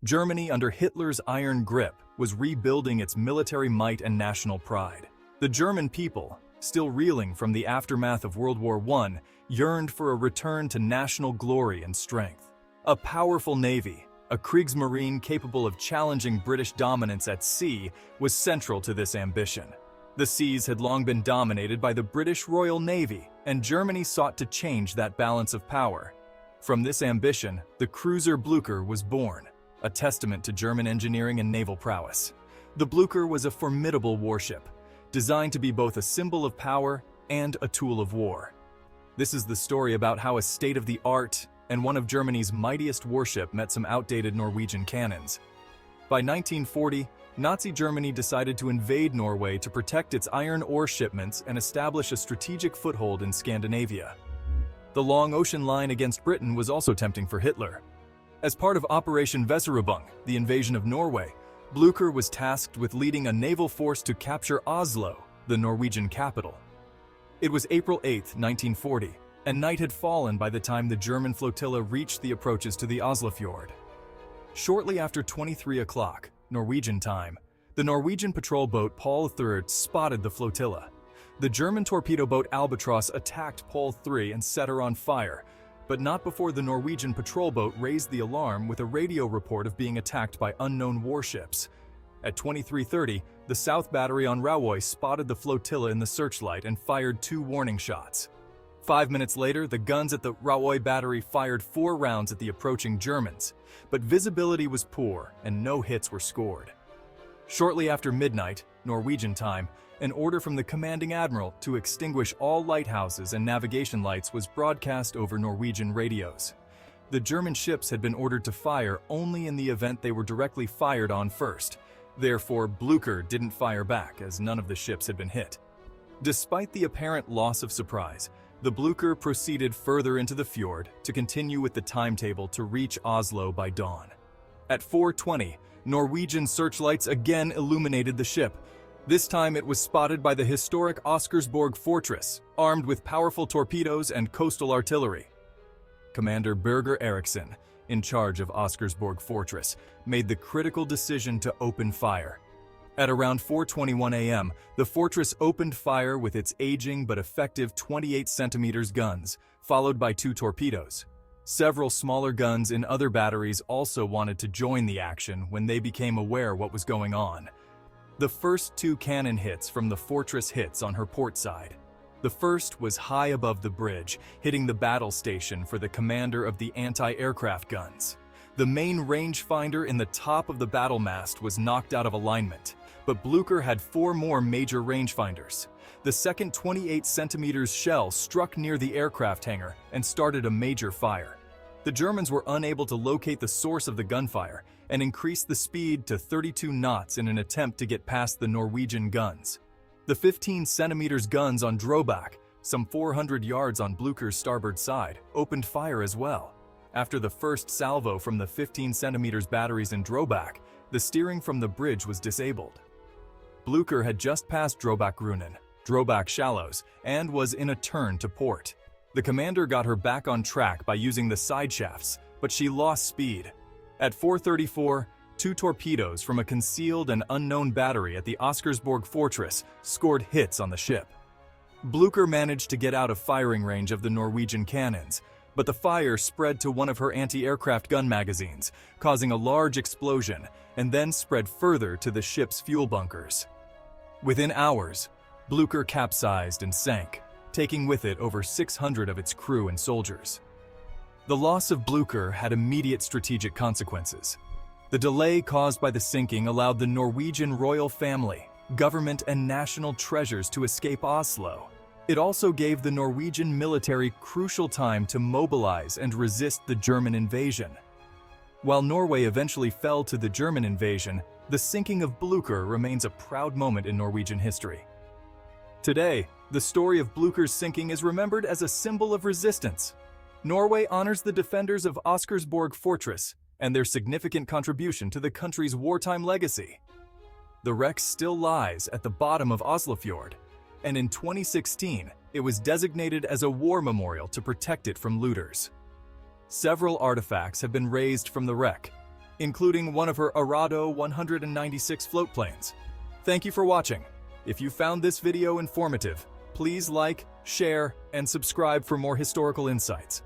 Germany, under Hitler's iron grip, was rebuilding its military might and national pride. The German people, still reeling from the aftermath of World War I, yearned for a return to national glory and strength. A powerful navy, a Kriegsmarine capable of challenging British dominance at sea, was central to this ambition. The seas had long been dominated by the British Royal Navy, and Germany sought to change that balance of power. From this ambition, the cruiser Blücher was born, a testament to German engineering and naval prowess. The Blücher was a formidable warship, designed to be both a symbol of power and a tool of war. This is the story about how a state-of-the-art and one of Germany's mightiest warship met some outdated Norwegian cannons. By 1940, Nazi Germany decided to invade Norway to protect its iron ore shipments and establish a strategic foothold in Scandinavia. The long ocean line against Britain was also tempting for Hitler. As part of Operation Weserübung, the invasion of Norway, Blücher was tasked with leading a naval force to capture Oslo, the Norwegian capital. It was April 8, 1940, and night had fallen by the time the German flotilla reached the approaches to the Oslofjord. Shortly after 23 o'clock, Norwegian time, the Norwegian patrol boat Pol III spotted the flotilla. The German torpedo boat Albatross attacked Pol III and set her on fire, but not before the Norwegian patrol boat raised the alarm with a radio report of being attacked by unknown warships. At 23:30, the South Battery on Rauøy spotted the flotilla in the searchlight and fired 2 warning shots. 5 minutes later, the guns at the Rauøy Battery fired 4 rounds at the approaching Germans, but visibility was poor and no hits were scored. Shortly after midnight, Norwegian time, an order from the commanding admiral to extinguish all lighthouses and navigation lights was broadcast over Norwegian radios. The German ships had been ordered to fire only in the event they were directly fired on first. Therefore, Blücher didn't fire back, as none of the ships had been hit. Despite the apparent loss of surprise, the Blücher proceeded further into the fjord to continue with the timetable to reach Oslo by dawn. At 4:20, Norwegian searchlights again illuminated the ship. This time it was spotted by the historic Oscarsborg fortress, armed with powerful torpedoes and coastal artillery. Commander Birger Eriksen, in charge of Oscarsborg fortress, made the critical decision to open fire. At around 4:21 a.m., the fortress opened fire with its aging but effective 28 cm guns, followed by 2 torpedoes. Several smaller guns in other batteries also wanted to join the action when they became aware what was going on. The first 2 cannon hits from the fortress hits on her port side. The first was high above the bridge, hitting the battle station for the commander of the anti-aircraft guns. The main rangefinder in the top of the battle mast was knocked out of alignment, but Blücher had 4 more major rangefinders. The second 28 cm shell struck near the aircraft hangar and started a major fire. The Germans were unable to locate the source of the gunfire and increased the speed to 32 knots in an attempt to get past the Norwegian guns. The 15 cm guns on Drøbak, some 400 yards on Blücher's starboard side, opened fire as well. After the first salvo from the 15 cm batteries in Drøbak, the steering from the bridge was disabled. Blücher had just passed Drøbak shallows, and was in a turn to port. The commander got her back on track by using the side shafts, but she lost speed. At 4:34, 2 torpedoes from a concealed and unknown battery at the Oscarsborg fortress scored hits on the ship. Blücher managed to get out of firing range of the Norwegian cannons, but the fire spread to one of her anti-aircraft gun magazines, causing a large explosion, and then spread further to the ship's fuel bunkers. Within hours, Blücher capsized and sank, taking with it over 600 of its crew and soldiers. The loss of Blücher had immediate strategic consequences. The delay caused by the sinking allowed the Norwegian royal family, government, and national treasures to escape Oslo. It also gave the Norwegian military crucial time to mobilize and resist the German invasion. While Norway eventually fell to the German invasion, the sinking of Blücher remains a proud moment in Norwegian history. Today, the story of Blücher's sinking is remembered as a symbol of resistance. Norway honors the defenders of Oscarsborg Fortress and their significant contribution to the country's wartime legacy. The wreck still lies at the bottom of Oslofjord, and in 2016, it was designated as a war memorial to protect it from looters. Several artifacts have been raised from the wreck, including one of her Arado 196 floatplanes. Thank you for watching. If you found this video informative, please like, share, and subscribe for more historical insights.